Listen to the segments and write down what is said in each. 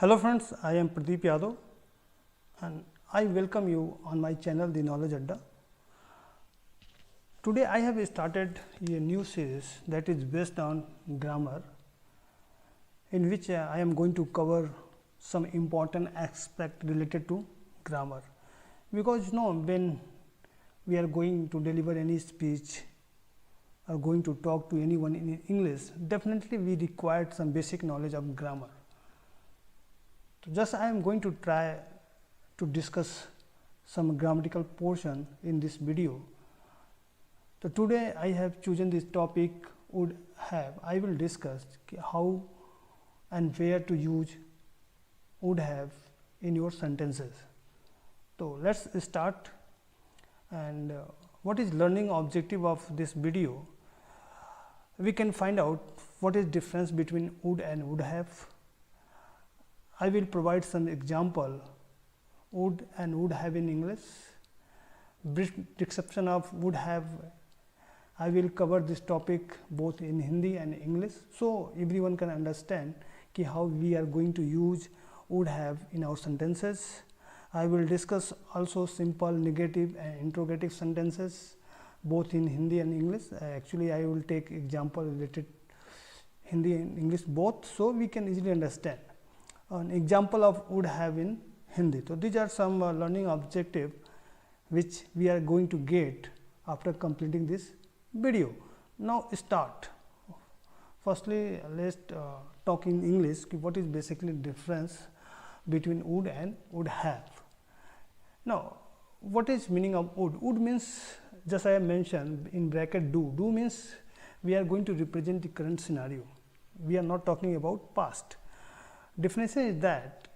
Hello friends, I am Pradeep Yadav and I welcome you on my channel The Knowledge Adda. Today I have started a new series that is based on grammar, in which I am going to cover some important aspect related to grammar, because when we are going to deliver any speech or going to talk to anyone in English, definitely we require some basic knowledge of grammar. So just I am going to try to discuss some grammatical portion in this video. So today I have chosen this topic would have. I will discuss how and where to use would have in your sentences. So let's start. And what is learning objective of this video? We can find out what is difference between would and would have. I will provide some example would and would have in English. Brief description of would have. I will cover this topic both in Hindi and English, so everyone can understand how we are going to use would have in our sentences. I will discuss also simple negative and interrogative sentences both in Hindi and English. Actually, I will take example related Hindi and English both, so we can easily understand. An example of would have in Hindi. So these are some learning objective which we are going to get after completing this video. Now start. Firstly, let's talk in English. What is basically difference between would and would have? Now, what is meaning of would? Would means, just I have mentioned in bracket do. Do means we are going to represent the current scenario. We are not talking about past. Definition is that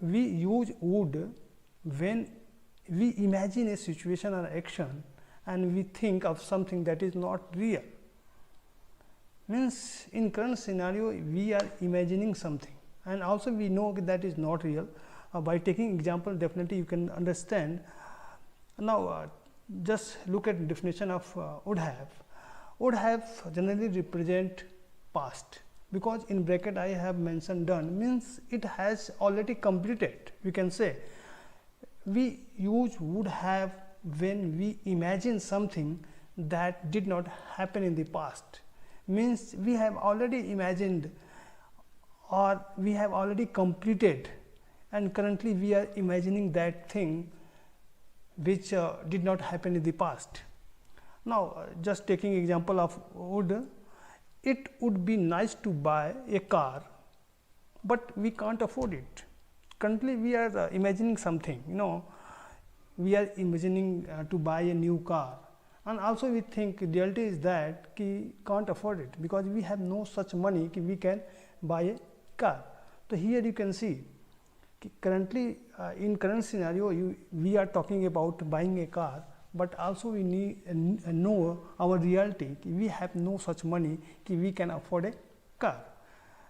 we use would when we imagine a situation or action and we think of something that is not real. Means in current scenario we are imagining something and also we know that is not real. By taking example, definitely you can understand. Now just look at definition of would have. Would have generally represent past, because in bracket I have mentioned done, means it has already completed. We can say we use would have when we imagine something that did not happen in the past. Means we have already imagined or we have already completed, and currently we are imagining that thing which did not happen in the past. Now just taking example of would, it would be nice to buy a car, but we can't afford it. Currently we are imagining something, we are imagining to buy a new car, and also we think reality is that we can't afford it because we have no such money we can buy a car. So here you can see currently in current scenario we are talking about buying a car, but also we need know our reality. We have no such money we can afford a car.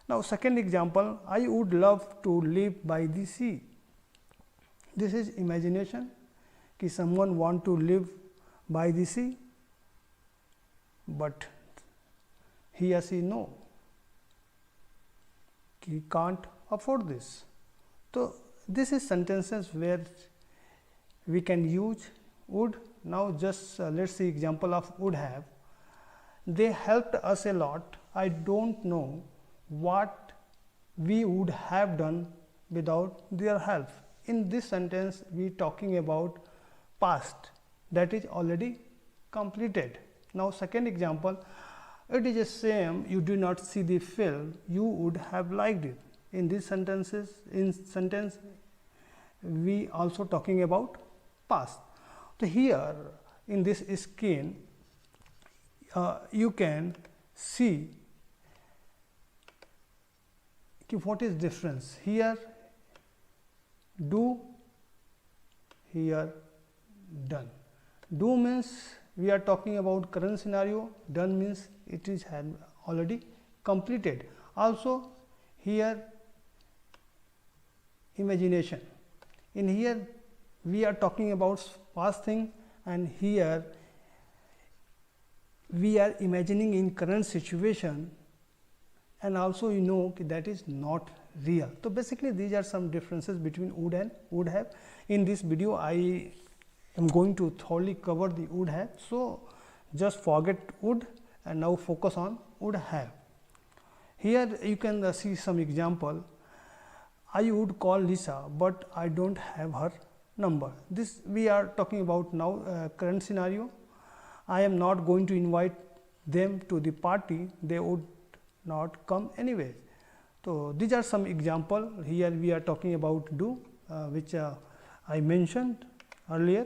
Now second example, I would love to live by the sea. This is imagination. Someone want to live by the sea, but he or she know he can't afford this. So this is sentences where we can use would. Now just let's see example of would have. They helped us a lot. I don't know what we would have done without their help. In this sentence we talking about past that is already completed. Now second example, it is a shame you do not see the film, you would have liked it. In these sentences, in sentence we also talking about past. So here in this screen you can see what is difference. Here do, here done. Do means we are talking about current scenario, done means it is had already completed. Also here imagination. In here we are talking about past thing, and here we are imagining in current situation, and also that is not real. So basically these are some differences between would and would have. In this video I am going to thoroughly cover the would have, so just forget would and now focus on would have. Here you can see some example. I would call Lisa, but I don't have her number. This we are talking about now, current scenario. I am not going to invite them to the party, they would not come anyways. So these are some example. Here we are talking about do, which I mentioned earlier.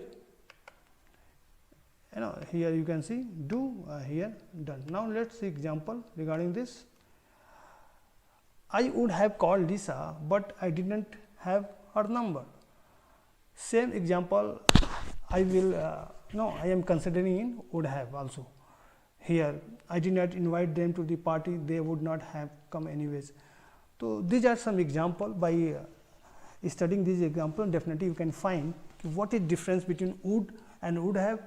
Here you can see do, here done. Now let's see example regarding this. I would have called Lisa, but I didn't have her number. Same example I will I am considering in would have also. Here I did not invite them to the party, they would not have come anyways. So these are some example. By studying this example, definitely you can find what is difference between would and would have,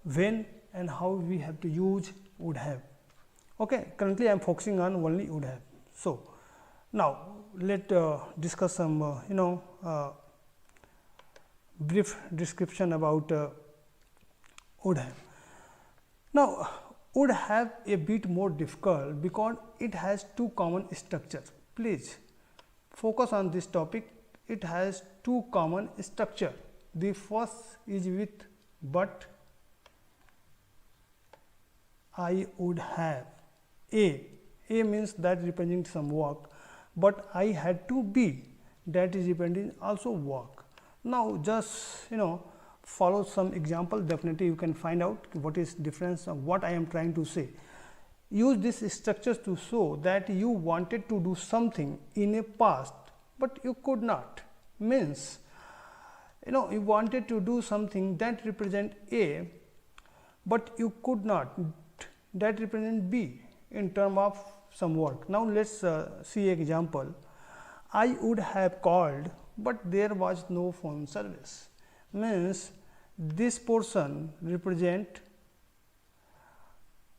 when and how we have to use would have. Okay, currently I am focusing on only would have. So now let discuss some brief description about would have. Now would have a bit more difficult because it has two common structures. Please focus on this topic. It has two common structure. The first is with but. I would have A means that representing some work, but I had to be, that is representing also work. Now just follow some example, definitely you can find out what is difference of what I am trying to say. Use these structures to show that you wanted to do something in a past but you could not. Means you wanted to do something that represent A but you could not, that represent B in term of some work. Now let's see example. I would have called but there was no phone service. Means this portion represent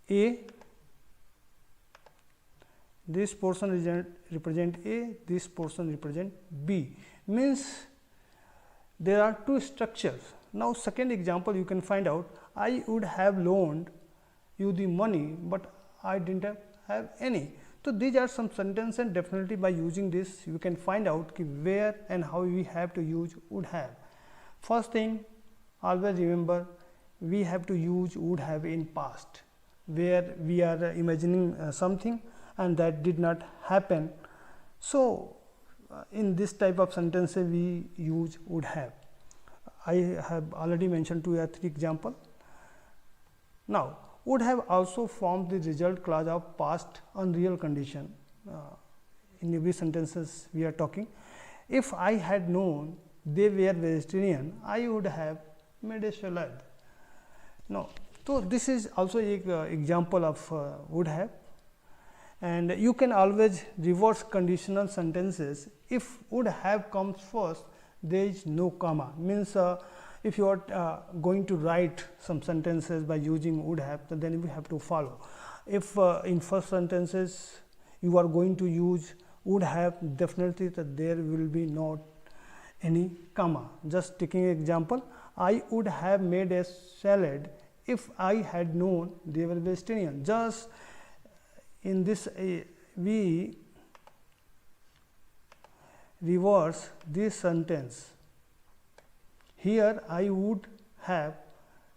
A, this portion represent A, this portion represent B. Means there are two structures. Now second example you can find out. I would have loaned you the money but I didn't have any. So these are some sentences, and definitely by using this you can find out where and how we have to use would have. First thing, always remember we have to use would have in past, where we are imagining something and that did not happen. So in this type of sentences we use would have. I have already mentioned 2 or 3 example. Now would have also formed the result clause of past unreal condition. In every sentences we are talking. If I had known they were vegetarian, I would have made a salad. No, so this is also a example of would have. And you can always reverse conditional sentences. If would have comes first, there is no comma. Means if you are going to write some sentences by using would have, then we have to follow. If in first sentences you are going to use would have, definitely that there will be not any comma. Just taking an example, I would have made a salad if I had known they were vegetarian. Just in this we reverse this sentence. Here I would have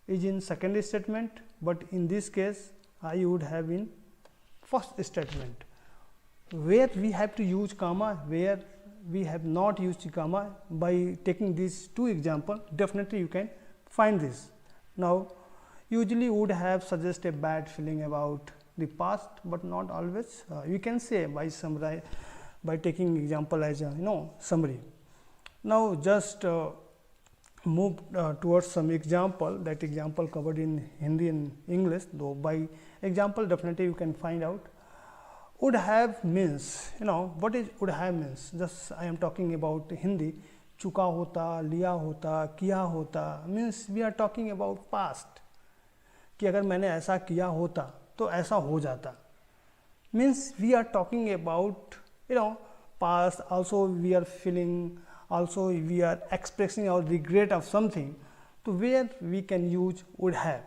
is in second statement, but in this case I would have in first statement. Where we have to use comma, where we have not used comma, by taking these 2 examples, definitely you can find this. Now usually would have suggest a bad feeling about the past, but not always. You can say by summary, by taking example as a summary. Now just move towards some example. That example covered in Hindi and English, though by example definitely you can find out. Would have means, what is would have means? Just I am talking about Hindi. चुका होता, लिया होता, किया होता, means we are talking about past, कि अगर मैंने ऐसा किया होता तो ऐसा हो जाता. Means we are talking about past, also we are feeling, also we are expressing our regret of something, to where we can use would have.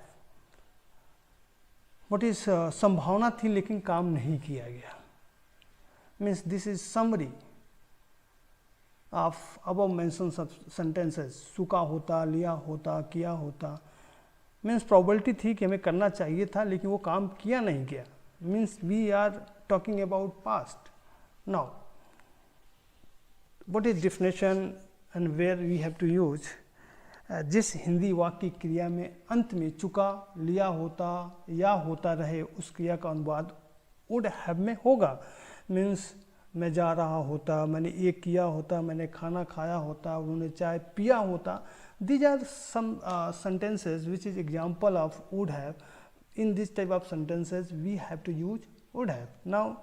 What is संभावना थी लेकिन काम नहीं किया गया, means this is summary of above mentioned sentences. चुका होता, लिया होता, किया होता, मीन्स प्रोबेबिलिटी थी कि हमें करना चाहिए था लेकिन वो काम किया नहीं गया, means we are talking about past. Now what is definition and where we have to use. जिस हिंदी वाक्य क्रिया में अंत में चुका, लिया होता या होता रहे, उस क्रिया का अनुवाद वुड हैव में होगा. मीन्स मैं जा रहा होता, मैंने ये किया होता, मैंने खाना खाया होता, उन्होंने चाय पिया होता. These are some sentences which is example of would have. In this type of sentences we have to use would have. Now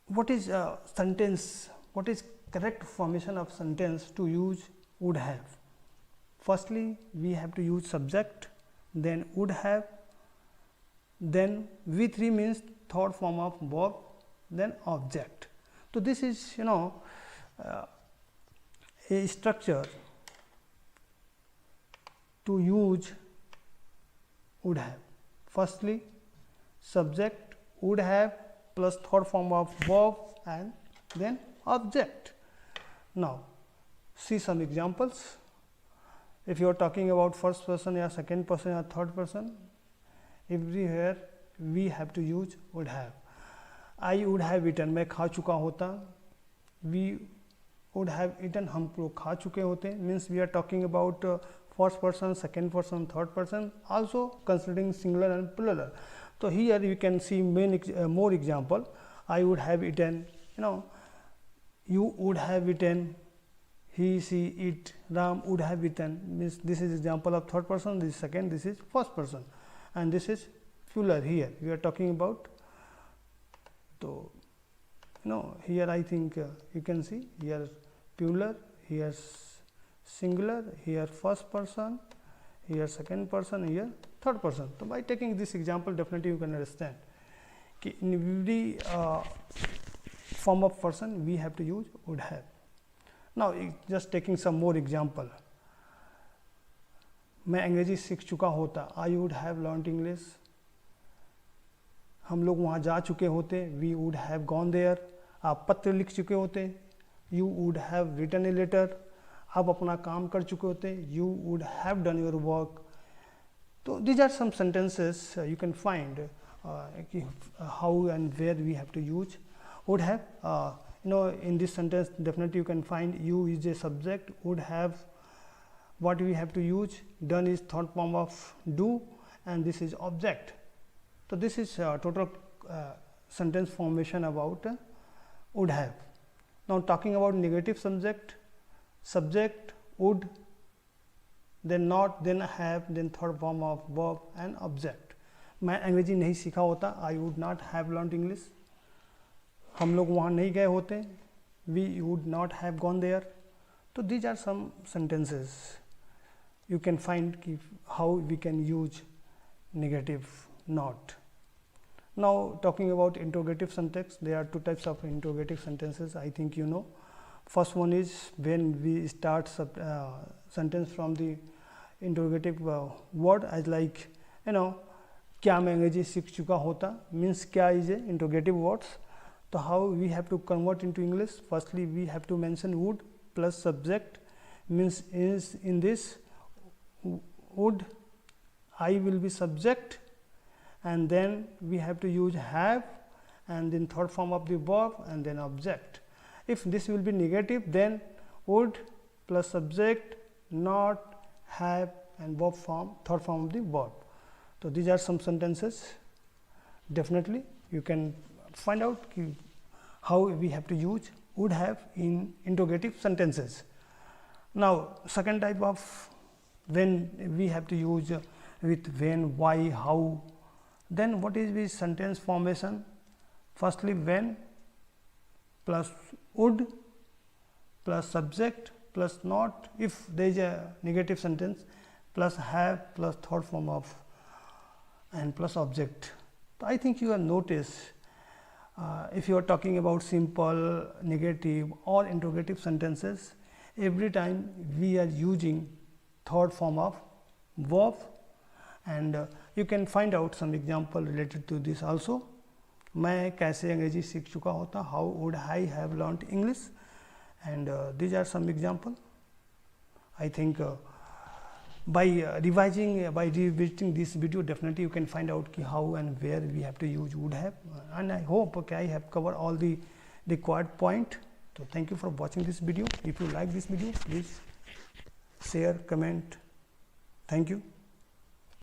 what is sentence, what is correct formation of sentence to use would have? Firstly we have to use subject, then would have, then V3 means third form of verb, then object. So this is a structure to use would have. Firstly subject, would have plus third form of verb and then object. Now see some examples. If you are talking about first person or second person or third person, everywhere we have to use would have. I would have eaten, मैं खा चुका होता. We would have eaten, हम लोग खा चुके होते. Means we are talking about first person, second person, third person, also considering singular and plural. So here you can see more example. I would have eaten, you would have eaten, he, she, it, Ram would have eaten. Means this is example of third person, this is second, this is first person, and this is plural. Here we are talking about. So here I think you can see here plural, here singular, here first person, here second person, here third person. So by taking this example, definitely you can understand that in every form of person we have to use would have. Now just taking some more example. मैं अंग्रेजी सीख चुका होता, I would have learnt English. हम लोग वहाँ जा चुके होते, we would have gone there. आप पत्र लिख चुके होते, you would have written a letter. आप अपना काम कर चुके होते, you would have done your work. So these are some sentences you can find how and where we have to use would have. In this sentence definitely you can find you is a subject, would have what we have to use, done is third form of do, and this is object. So this is total sentence formation about would have. Now talking about negative subject, subject, would, then not, then have, then third form of verb and object. मैं अंग्रेजी नहीं सीखा होता, I would not have learnt English. हम लोग वहाँ नहीं गए होते, we would not have gone there. So these are some sentences you can find how we can use negative not. Now talking about interrogative sentence, there are two types of interrogative sentences, I think you know. First one is when we start sentence from the interrogative word, as like क्या मैं अंग्रेजी सीख चुका होता, means क्या is a interrogative words. So how we have to convert into English? Firstly we have to mention would plus subject, means is in this would I will be subject, and then we have to use have, and then third form of the verb, and then object. If this will be negative, then would plus subject, not, have, and verb form, third form of the verb. So these are some sentences. Definitely you can find out how we have to use would have in interrogative sentences. Now second type of when we have to use with when, why, how. Then what is the sentence formation? Firstly when plus would plus subject plus not, if there is a negative sentence, plus have plus third form of and plus object. So I think you have noticed if you are talking about simple, negative or interrogative sentences, every time we are using third form of verb, and you can find out some example related to this also. मैं कैसे अंग्रेजी सीख चुका होता, how would I have learned English, and these are some example. I think by revisiting this video, definitely you can find out how and where we have to use would have, and I hope I have covered all the required point. So thank you for watching this video. If you like this video, please share, comment. Thank you.